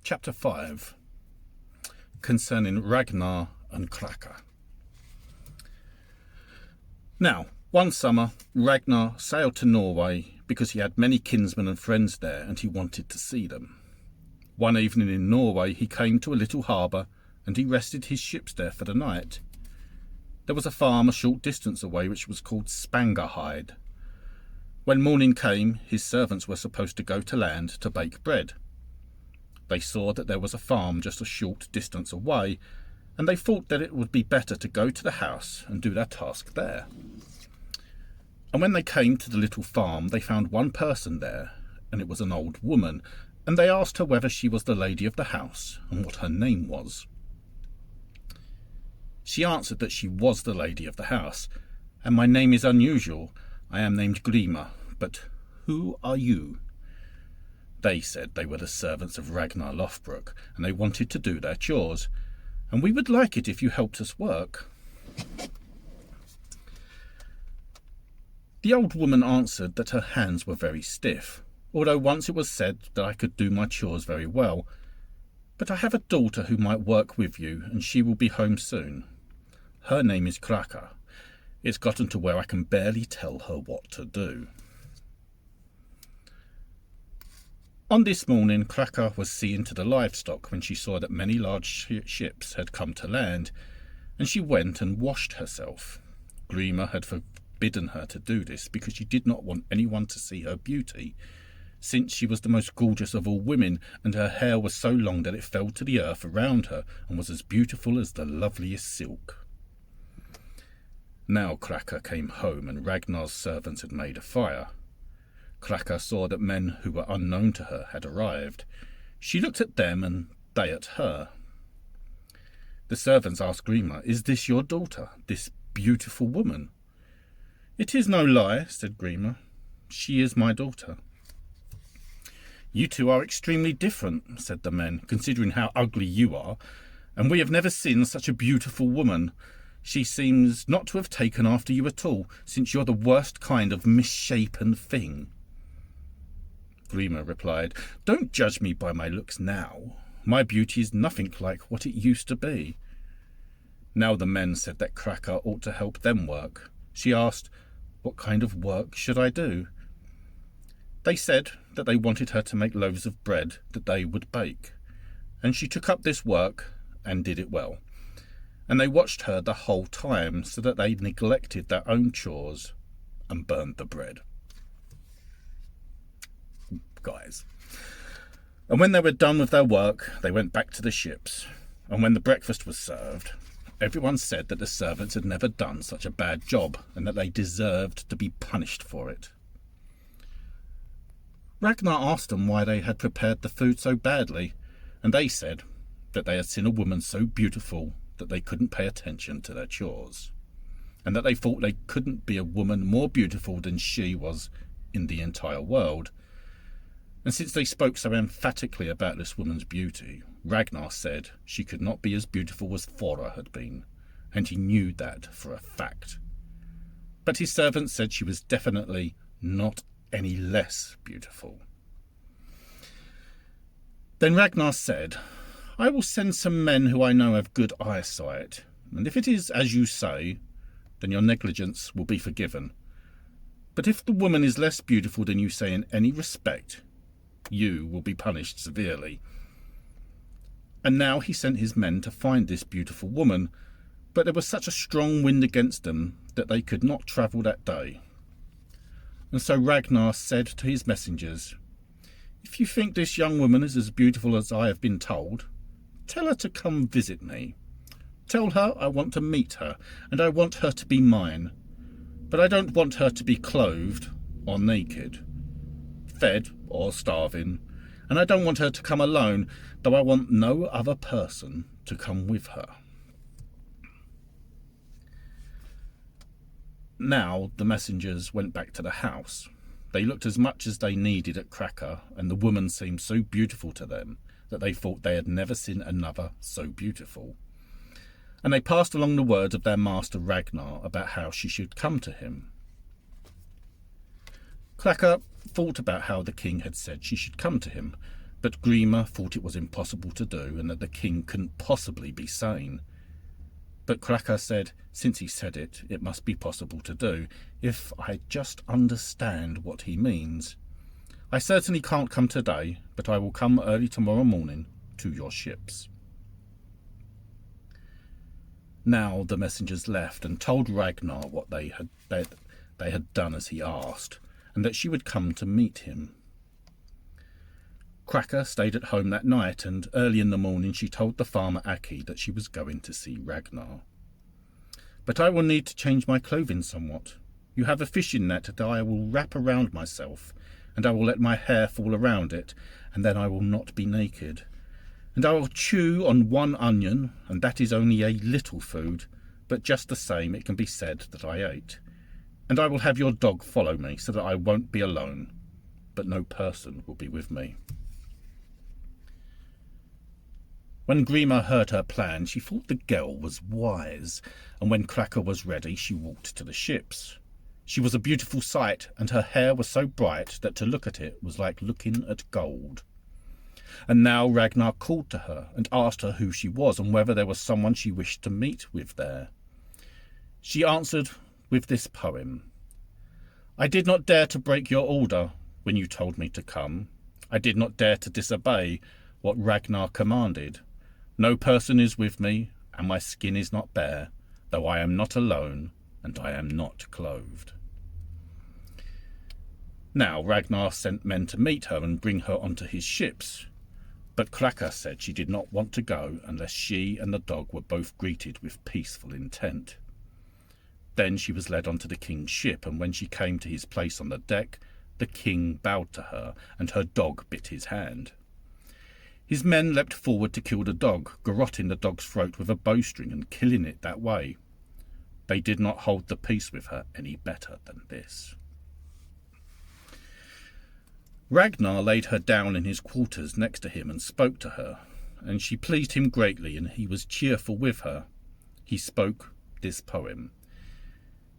Chapter 5, concerning Ragnar and Kraka. Now, one summer, Ragnar sailed to Norway because he had many kinsmen and friends there and he wanted to see them. One evening in Norway he came to a little harbour and he rested his ships there for the night. There was a farm a short distance away which was called Spangerhide. When morning came, his servants were supposed to go to land to bake bread. They saw that there was a farm just a short distance away, and they thought that it would be better to go to the house and do their task there. And when they came to the little farm, they found one person there, and it was an old woman, and they asked her whether she was the lady of the house and what her name was. She answered that she was the lady of the house, and my name is unusual. I am named Grima, but who are you? They said they were the servants of Ragnar Lothbrok, and they wanted to do their chores, and we would like it if you helped us work. The old woman answered that her hands were very stiff, although once it was said that I could do my chores very well. But I have a daughter who might work with you, and she will be home soon. Her name is Kraka. It's gotten to where I can barely tell her what to do. On this morning, Kraka was seeing to the livestock when she saw that many large ships had come to land, and she went and washed herself. Grima had forbidden her to do this because she did not want anyone to see her beauty, since she was the most gorgeous of all women, and her hair was so long that it fell to the earth around her and was as beautiful as the loveliest silk. Now Kraka came home, and Ragnar's servants had made a fire. Kraka saw that men who were unknown to her had arrived. She looked at them, and they at her. The servants asked Grima, "Is this your daughter, this beautiful woman?" "It is no lie," said Grima. "She is my daughter." "You two are extremely different," said the men, "considering how ugly you are, and we have never seen such a beautiful woman. She seems not to have taken after you at all, since you're the worst kind of misshapen thing." Grima replied, "Don't judge me by my looks now. My beauty is nothing like what it used to be." Now the men said that Kraka ought to help them work. She asked, "What kind of work should I do?" They said that they wanted her to make loaves of bread that they would bake, and she took up this work and did it well. And they watched her the whole time, so that they neglected their own chores and burned the bread. Guys. And when they were done with their work, they went back to the ships. And when the breakfast was served, everyone said that the servants had never done such a bad job, and that they deserved to be punished for it. Ragnar asked them why they had prepared the food so badly, and they said that they had seen a woman so beautiful that they couldn't pay attention to their chores, and that they thought they couldn't be a woman more beautiful than she was in the entire world. And since they spoke so emphatically about this woman's beauty, Ragnar said she could not be as beautiful as Thora had been, and he knew that for a fact. But his servants said she was definitely not any less beautiful. Then Ragnar said, "I will send some men who I know have good eyesight, and if it is as you say, then your negligence will be forgiven. But if the woman is less beautiful than you say in any respect, you will be punished severely." And now he sent his men to find this beautiful woman, but there was such a strong wind against them that they could not travel that day. And so Ragnar said to his messengers, "If you think this young woman is as beautiful as I have been told, tell her to come visit me. Tell her I want to meet her, and I want her to be mine. But I don't want her to be clothed or naked, fed or starving, and I don't want her to come alone, though I want no other person to come with her." Now the messengers went back to the house. They looked as much as they needed at Kraka, and the woman seemed so beautiful to them that they thought they had never seen another so beautiful. And they passed along the words of their master Ragnar about how she should come to him. Kraka thought about how the king had said she should come to him, But Grima thought it was impossible to do, and that the king couldn't possibly be sane. But Kraka said, since he said it, it must be possible to do, if I just understand what he means. I certainly can't come today, but I will come early tomorrow morning to your ships. Now the messengers left and told Ragnar what they had done as he asked, and that she would come to meet him. Kraka stayed at home that night, and early in the morning she told the farmer Aki that she was going to see Ragnar. But I will need to change my clothing somewhat. You have a fishing net that I will wrap around myself, and I will let my hair fall around it, and then I will not be naked. And I will chew on one onion, and that is only a little food, but just the same it can be said that I ate. And I will have your dog follow me, so that I won't be alone, but no person will be with me. When Grima heard her plan, she thought the girl was wise, and when Kraka was ready, she walked to the ships. She was a beautiful sight, and her hair was so bright that to look at it was like looking at gold. And now Ragnar called to her and asked her who she was and whether there was someone she wished to meet with there. She answered with this poem. I did not dare to break your order when you told me to come. I did not dare to disobey what Ragnar commanded. No person is with me, and my skin is not bare, though I am not alone, and I am not clothed. Now Ragnar sent men to meet her and bring her onto his ships. But Kraka said she did not want to go unless she and the dog were both greeted with peaceful intent. Then she was led onto the king's ship, and when she came to his place on the deck, the king bowed to her, and her dog bit his hand. His men leapt forward to kill the dog, garrotting the dog's throat with a bowstring and killing it that way. They did not hold the peace with her any better than this. Ragnar laid her down in his quarters next to him and spoke to her, and she pleased him greatly, and he was cheerful with her. He spoke this poem.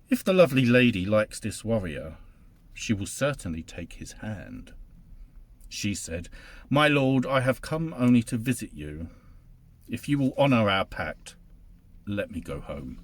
If the lovely lady likes this warrior, she will certainly take his hand. She said, My lord, I have come only to visit you. If you will honour our pact, let me go home.